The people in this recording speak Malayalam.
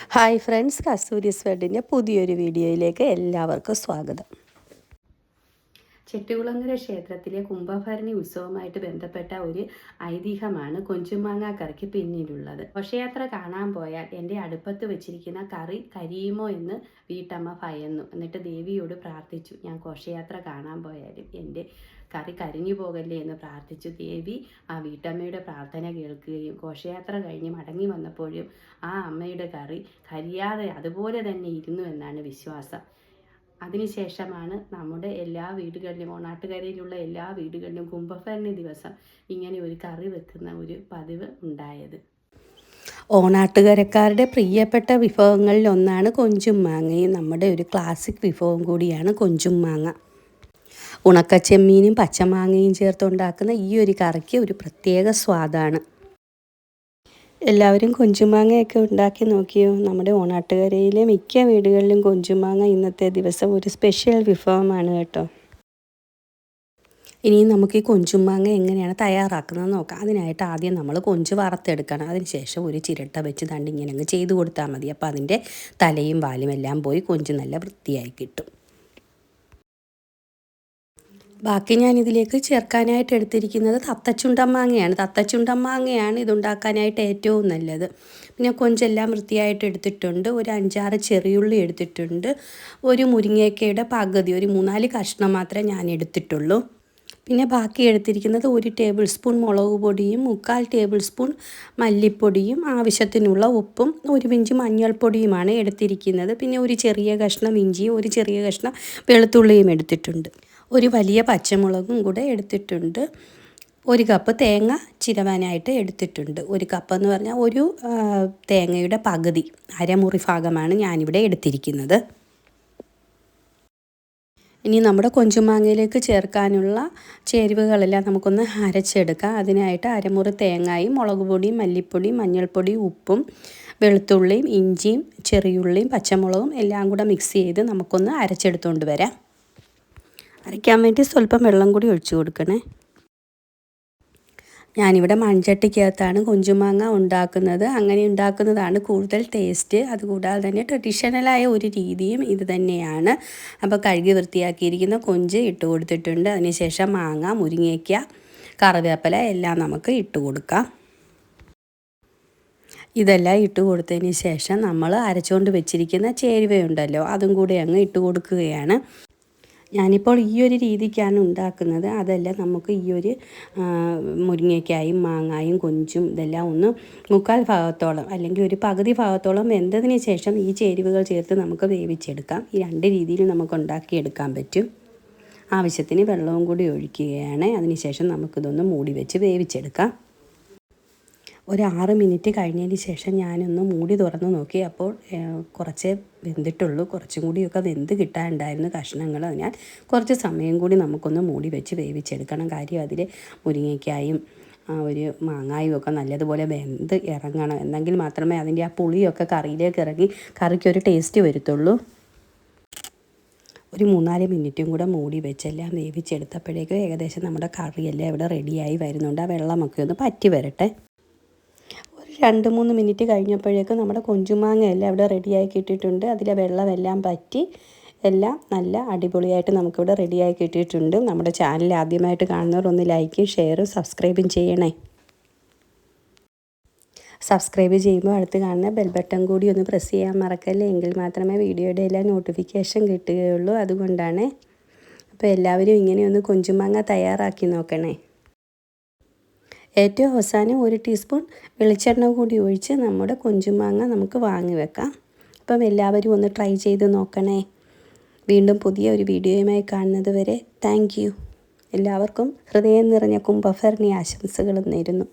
ഹായ് ഫ്രണ്ട്സ്, കസ്തൂരിസ് വേൾഡിൻ്റെ പുതിയൊരു വീഡിയോയിലേക്ക് എല്ലാവർക്കും സ്വാഗതം. ചെട്ടികുളങ്ങര ക്ഷേത്രത്തിലെ കുംഭഭരണി ഉത്സവവുമായിട്ട് ബന്ധപ്പെട്ട ഒരു ഐതിഹ്യമാണ് കൊഞ്ചുമാങ്ങ കറിക്ക് പിന്നിലുള്ളത്. ഘോഷയാത്ര കാണാൻ പോയാൽ എൻ്റെ അടുപ്പത്ത് വെച്ചിരിക്കുന്ന കറി കരിയുമോ എന്ന് വീട്ടമ്മ ഭയന്നു. എന്നിട്ട് ദേവിയോട് പ്രാർത്ഥിച്ചു, ഞാൻ ഘോഷയാത്ര കാണാൻ പോയാലും എൻ്റെ കറി കരിഞ്ഞു പോകല്ലേ എന്ന് പ്രാർത്ഥിച്ചു. ദേവി ആ വീട്ടമ്മയുടെ പ്രാർത്ഥന കേൾക്കുകയും ഘോഷയാത്ര കഴിഞ്ഞ് മടങ്ങി വന്നപ്പോഴും ആ അമ്മയുടെ കറി കരിയാതെ അതുപോലെ തന്നെ ഇരുന്നു എന്നാണ് വിശ്വാസം. അതിനുശേഷമാണ് നമ്മുടെ എല്ലാ വീടുകളിലും, ഓണാട്ടുകരയിലുള്ള എല്ലാ വീടുകളിലും കുംഭഭരണി ദിവസം ഇങ്ങനെ ഒരു കറി വെക്കുന്ന ഒരു പതിവ് ഉണ്ടായത്. ഓണാട്ടുകരക്കാരുടെ പ്രിയപ്പെട്ട വിഭവങ്ങളിൽ ഒന്നാണ് കൊഞ്ചും മാങ്ങയും. നമ്മുടെ ഒരു ക്ലാസിക് വിഭവം കൂടിയാണ് കൊഞ്ചും മാങ്ങ. ഉണക്കച്ചെമ്മീനും പച്ചമാങ്ങയും ചേർത്തുണ്ടാക്കുന്ന ഈ ഒരു കറിക്ക് ഒരു പ്രത്യേക സ്വാദാണ്. എല്ലാവരും കൊഞ്ചുമാങ്ങയൊക്കെ ഉണ്ടാക്കി നോക്കിയോ? നമ്മുടെ ഓണാട്ടുകരയിലെ മിക്ക വീടുകളിലും കൊഞ്ചുമാങ്ങ ഇന്നത്തെ ദിവസം ഒരു സ്പെഷ്യൽ വിഭവമാണ് കേട്ടോ. ഇനി നമുക്ക് ഈ കൊഞ്ചുമാങ്ങ എങ്ങനെയാണ് തയ്യാറാക്കുന്നത് നോക്കാം. അതിനായിട്ട് ആദ്യം നമ്മൾ കൊഞ്ച് വറുത്തെടുക്കണം. അതിനുശേഷം ഒരു ചിരട്ട വെച്ച് ഇങ്ങനെ അങ്ങ് ചെയ്ത് കൊടുത്താൽ മതി. അപ്പോൾ അതിൻ്റെ തലയും വാലും എല്ലാം പോയി കൊഞ്ച് നല്ല വൃത്തിയായി കിട്ടും. ബാക്കി ഞാനിതിലേക്ക് ചേർക്കാനായിട്ട് എടുത്തിരിക്കുന്നത് തത്തച്ചുണ്ടൻ മാങ്ങയാണ് ഇതുണ്ടാക്കാനായിട്ട് ഏറ്റവും നല്ലത്. പിന്നെ കൊഞ്ചെല്ലാം വൃത്തിയായിട്ട് എടുത്തിട്ടുണ്ട്. ഒരു 5-6 ചെറിയുള്ളി എടുത്തിട്ടുണ്ട്. ഒരു മുരിങ്ങയ്ക്കയുടെ പകുതി, ഒരു 3-4 കഷ്ണം മാത്രമേ ഞാൻ എടുത്തിട്ടുള്ളൂ. പിന്നെ ബാക്കി എടുത്തിരിക്കുന്നത് 1 ടേബിൾ സ്പൂൺ മുളക് പൊടിയും 3/4 ടേബിൾ സ്പൂൺ മല്ലിപ്പൊടിയും ആവശ്യത്തിനുള്ള ഉപ്പും 1 പിഞ്ച് മഞ്ഞൾപ്പൊടിയുമാണ് എടുത്തിരിക്കുന്നത്. പിന്നെ ഒരു ചെറിയ കഷ്ണം ഇഞ്ചിയും ഒരു ചെറിയ കഷ്ണം വെളുത്തുള്ളിയും എടുത്തിട്ടുണ്ട്. ഒരു വലിയ പച്ചമുളകും കൂടെ എടുത്തിട്ടുണ്ട്. 1 കപ്പ് തേങ്ങ ചിരവാനായിട്ട് എടുത്തിട്ടുണ്ട്. 1 കപ്പ് എന്ന് പറഞ്ഞാൽ ഒരു തേങ്ങയുടെ പകുതി, അരമുറി ഭാഗമാണ് ഞാനിവിടെ എടുത്തിരിക്കുന്നത്. ഇനി നമ്മുടെ കൊഞ്ചുമാങ്ങയിലേക്ക് ചേർക്കാനുള്ള ചേരുവകളെല്ലാം നമുക്കൊന്ന് അരച്ചെടുക്കാം. അതിനായിട്ട് അരമുറി തേങ്ങയും മുളക് പൊടിയും മല്ലിപ്പൊടിയും മഞ്ഞൾപ്പൊടിയും ഉപ്പും വെളുത്തുള്ളിയും ഇഞ്ചിയും ചെറിയുള്ളിയും പച്ചമുളകും എല്ലാം കൂടെ മിക്സ് ചെയ്ത് നമുക്കൊന്ന് അരച്ചെടുത്തുകൊണ്ട് വരാം. അരയ്ക്കാൻ വേണ്ടി സ്വല്പം വെള്ളം കൂടി ഒഴിച്ചു കൊടുക്കണേ. ഞാനിവിടെ മൺചട്ടിക്കകത്താണ് കൊഞ്ചുമാങ്ങ ഉണ്ടാക്കുന്നത്. അങ്ങനെ ഉണ്ടാക്കുന്നതാണ് കൂടുതൽ ടേസ്റ്റ്. അതുകൂടാതെ തന്നെ ട്രഡീഷണലായ ഒരു രീതിയും ഇത് തന്നെയാണ്. അപ്പോൾ കഴുകി വൃത്തിയാക്കിയിരിക്കുന്ന കൊഞ്ച് ഇട്ട് കൊടുത്തിട്ടുണ്ട്. അതിനുശേഷം മാങ്ങ, മുരിങ്ങയ്ക്ക, കറിവേപ്പില എല്ലാം നമുക്ക് ഇട്ട് കൊടുക്കാം. ഇതെല്ലാം ഇട്ട് കൊടുത്തതിന് ശേഷം നമ്മൾ അരച്ചുകൊണ്ട് വെച്ചിരിക്കുന്ന ചേരുവയുണ്ടല്ലോ, അതും കൂടി അങ്ങ് ഇട്ട് കൊടുക്കുകയാണ്. ഞാനിപ്പോൾ ഈ ഒരു രീതിക്കാണ് ഉണ്ടാക്കുന്നത്. അതല്ല, നമുക്ക് ഈ ഒരു മുരിങ്ങയ്ക്കായും മാങ്ങായും കൊഞ്ചും ഇതെല്ലാം ഒന്ന് 3/4 ഭാഗത്തോളം അല്ലെങ്കിൽ ഒരു പകുതി ഭാഗത്തോളം വെന്തതിന് ശേഷം ഈ ചേരുവകൾ ചേർത്ത് നമുക്ക് വേവിച്ചെടുക്കാം. ഈ 2 രീതിയിൽ നമുക്ക് ഉണ്ടാക്കിയെടുക്കാൻ പറ്റും. ആവശ്യത്തിന് വെള്ളവും കൂടി ഒഴിക്കുകയാണ്. അതിനുശേഷം നമുക്കിതൊന്ന് മൂടി വെച്ച് വേവിച്ചെടുക്കാം. ഒരു 6 മിനിറ്റ് കഴിഞ്ഞതിന് ശേഷം ഞാനൊന്ന് മൂടി തുറന്ന് നോക്കി. അപ്പോൾ കുറച്ചേ വെന്തിട്ടുള്ളൂ. കുറച്ചും കൂടിയൊക്കെ വെന്ത് കിട്ടാനുണ്ടായിരുന്നു കഷ്ണങ്ങൾ. അതിനാൽ കുറച്ച് സമയം കൂടി നമുക്കൊന്ന് മൂടി വെച്ച് വേവിച്ചെടുക്കണം. കാര്യം അതിൽ മുരിങ്ങയ്ക്കായും ഒരു മാങ്ങായും ഒക്കെ നല്ലതുപോലെ വെന്ത് ഇറങ്ങണം. എന്നെങ്കിൽ മാത്രമേ അതിൻ്റെ ആ പുളിയൊക്കെ കറിയിലേക്ക് ഇറങ്ങി കറിക്കൊരു ടേസ്റ്റ് വരുത്തുള്ളൂ. ഒരു 3-4 മിനിറ്റും കൂടെ മൂടി വെച്ചെല്ലാം വേവിച്ചെടുത്തപ്പോഴേക്കും ഏകദേശം നമ്മുടെ കറിയെല്ലാം ഇവിടെ റെഡിയായി വരുന്നുണ്ട്. ആ വെള്ളമൊക്കെ ഒന്ന് പറ്റി വരട്ടെ. 2-3 മിനിറ്റ് കഴിഞ്ഞപ്പോഴേക്കും നമ്മുടെ കൊഞ്ചുമാങ്ങ എല്ലാം ഇവിടെ റെഡിയായി കിട്ടിയിട്ടുണ്ട്. അതിലെ വെള്ളമെല്ലാം പറ്റി എല്ലാം നല്ല അടിപൊളിയായിട്ട് നമുക്കിവിടെ റെഡിയായി കിട്ടിയിട്ടുണ്ട്. നമ്മുടെ ചാനൽ ആദ്യമായിട്ട് കാണുന്നവർ ഒന്ന് ലൈക്കും ഷെയറും സബ്സ്ക്രൈബും ചെയ്യണേ. സബ്സ്ക്രൈബ് ചെയ്യുമ്പോൾ അടുത്ത് കാണുന്ന ബെൽ ബട്ടൺ കൂടി ഒന്ന് പ്രസ് ചെയ്യാൻ മറക്കല്ലേ. എങ്കിൽ മാത്രമേ വീഡിയോയുടെ എല്ലാം നോട്ടിഫിക്കേഷൻ കിട്ടുകയുള്ളൂ. അതുകൊണ്ടാണ്. അപ്പോൾ എല്ലാവരും ഇങ്ങനെയൊന്ന് കൊഞ്ചുമാങ്ങ തയ്യാറാക്കി നോക്കണേ. ഏറ്റവും അവസാനം 1 ടീസ്പൂൺ വെളിച്ചെണ്ണ കൂടി ഒഴിച്ച് നമ്മുടെ കൊഞ്ചുമാങ്ങ നമുക്ക് വാങ്ങി വെക്കാം. അപ്പം എല്ലാവരും ഒന്ന് ട്രൈ ചെയ്ത് നോക്കണേ. വീണ്ടും പുതിയ ഒരു വീഡിയോയുമായി കാണുന്നത് വരെ താങ്ക് യു. എല്ലാവർക്കും ഹൃദയം നിറഞ്ഞ കുംഭഭരണി ആശംസകൾ നേരുന്നു.